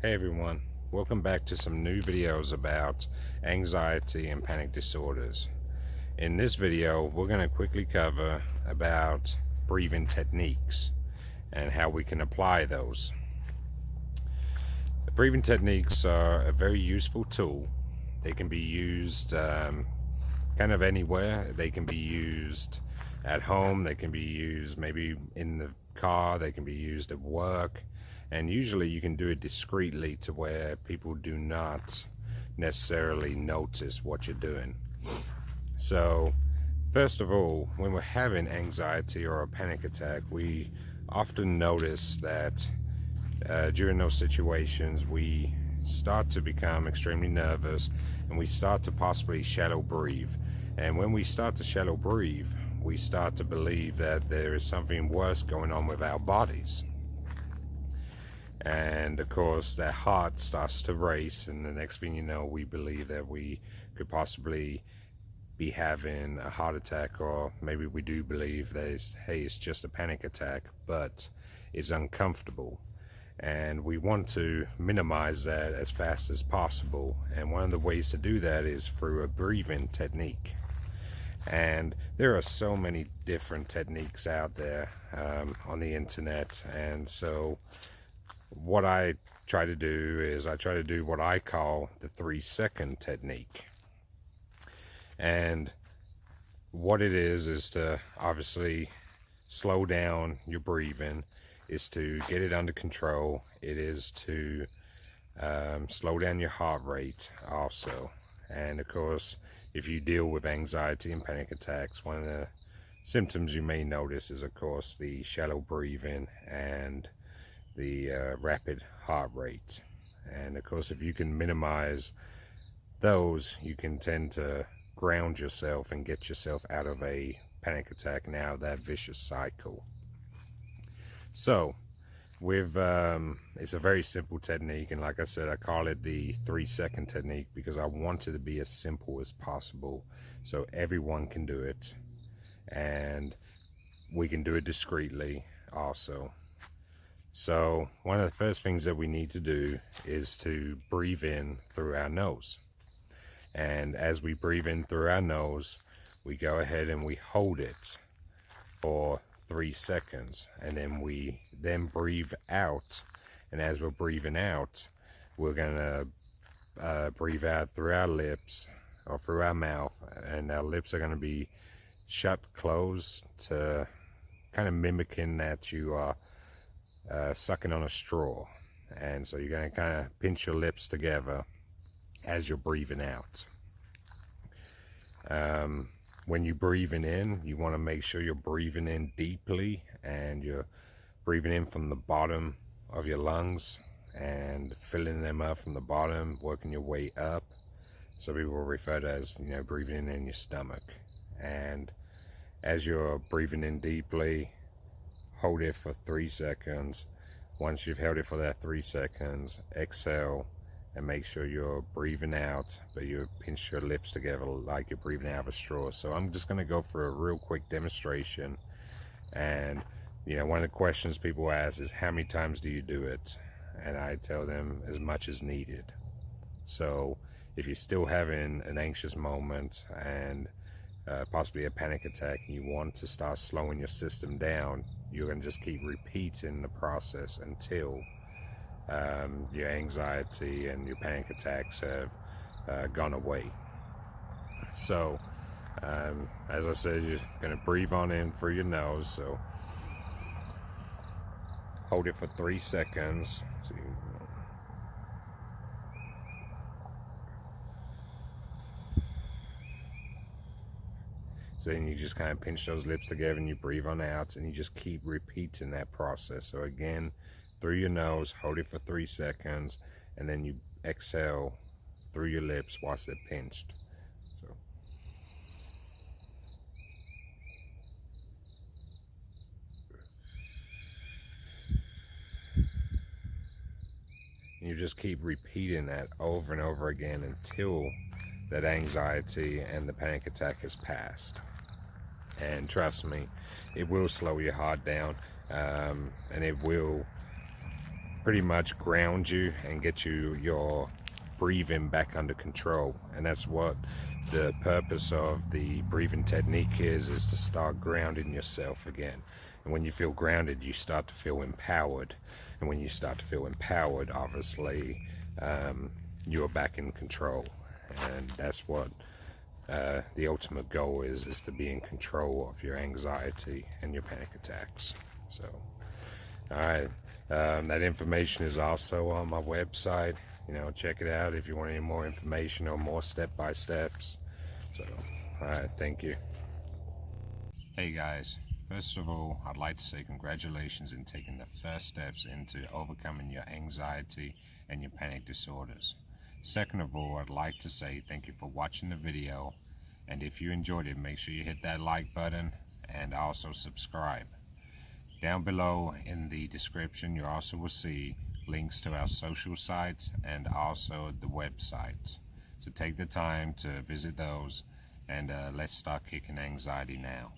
Hey everyone, welcome back to some new videos about anxiety and panic disorders. In this video, we're going to quickly cover about breathing techniques and how we can apply those. The breathing techniques are a very useful tool. They can be used kind of anywhere. They can be used at home, they can be used maybe in the car, they can be used at work. And usually you can do it discreetly to where people do not necessarily notice what you're doing. So first of all, when we're having anxiety or a panic attack, we often notice that during those situations we start to become extremely nervous and we start to possibly shallow breathe. And when we start to shallow breathe, we start to believe that there is something worse going on with our bodies. And of course that heart starts to race, and the next thing you know, we believe that we could possibly be having a heart attack, or maybe we do believe that it's just a panic attack, but it's uncomfortable. And we want to minimize that as fast as possible. And one of the ways to do that is through a breathing technique. And there are so many different techniques out there on the internet. And so what I try to do is I try to do what I call the 3-second technique. And what it is to obviously slow down your breathing, is to get it under control. It is to slow down your heart rate also. And of course, if you deal with anxiety and panic attacks, one of the symptoms you may notice is of course the shallow breathing and the rapid heart rate. And of course, if you can minimize those, you can tend to ground yourself and get yourself out of a panic attack and out of that vicious cycle. So with it's a very simple technique, and like I said, I call it the 3-second technique because I want it to be as simple as possible so everyone can do it, and we can do it discreetly also. So one of the first things that we need to do is to breathe in through our nose. And as we breathe in through our nose, we go ahead and we hold it for 3 seconds. And then we breathe out. And as we're breathing out, we're going to breathe out through our lips or through our mouth. And our lips are going to be shut closed, to kind of mimicking that you are sucking on a straw. And so you're going to kind of pinch your lips together as you're breathing out. When you're breathing in, you want to make sure you're breathing in deeply, and you're breathing in from the bottom of your lungs and filling them up from the bottom, working your way up. So people refer to as, breathing in your stomach. And as you're breathing in deeply, hold it for 3 seconds. Once you've held it for that 3 seconds, exhale and make sure you're breathing out, but you pinch your lips together like you're breathing out of a straw. So I'm just going to go for a real quick demonstration. And one of the questions people ask is, how many times do you do it? And I tell them as much as needed. So if you're still having an anxious moment and possibly a panic attack, and you want to start slowing your system down, you're going to just keep repeating the process until your anxiety and your panic attacks have gone away. So as I said, you're going to breathe on in through your nose. So hold it for 3 seconds. So then you just kind of pinch those lips together and you breathe on out, and you just keep repeating that process. So again, through your nose, hold it for 3 seconds, and then you exhale through your lips whilst they're pinched. So you just keep repeating that over and over again until that anxiety and the panic attack has passed. And trust me, it will slow your heart down, and it will pretty much ground you and get your breathing back under control. And that's what the purpose of the breathing technique is to start grounding yourself again. And when you feel grounded, you start to feel empowered. And when you start to feel empowered, obviously you're back in control. And that's what the ultimate goal is to be in control of your anxiety and your panic attacks. So all right, that information is also on my website. Check it out if you want any more information or more step-by-steps. So, all right, thank you. Hey guys, first of all, I'd like to say congratulations in taking the first steps into overcoming your anxiety and your panic disorders. Second of all, I'd like to say thank you for watching the video, and if you enjoyed it, make sure you hit that like button and also subscribe. Down below in the description, you also will see links to our social sites and also the website. So take the time to visit those, and let's start kicking anxiety now.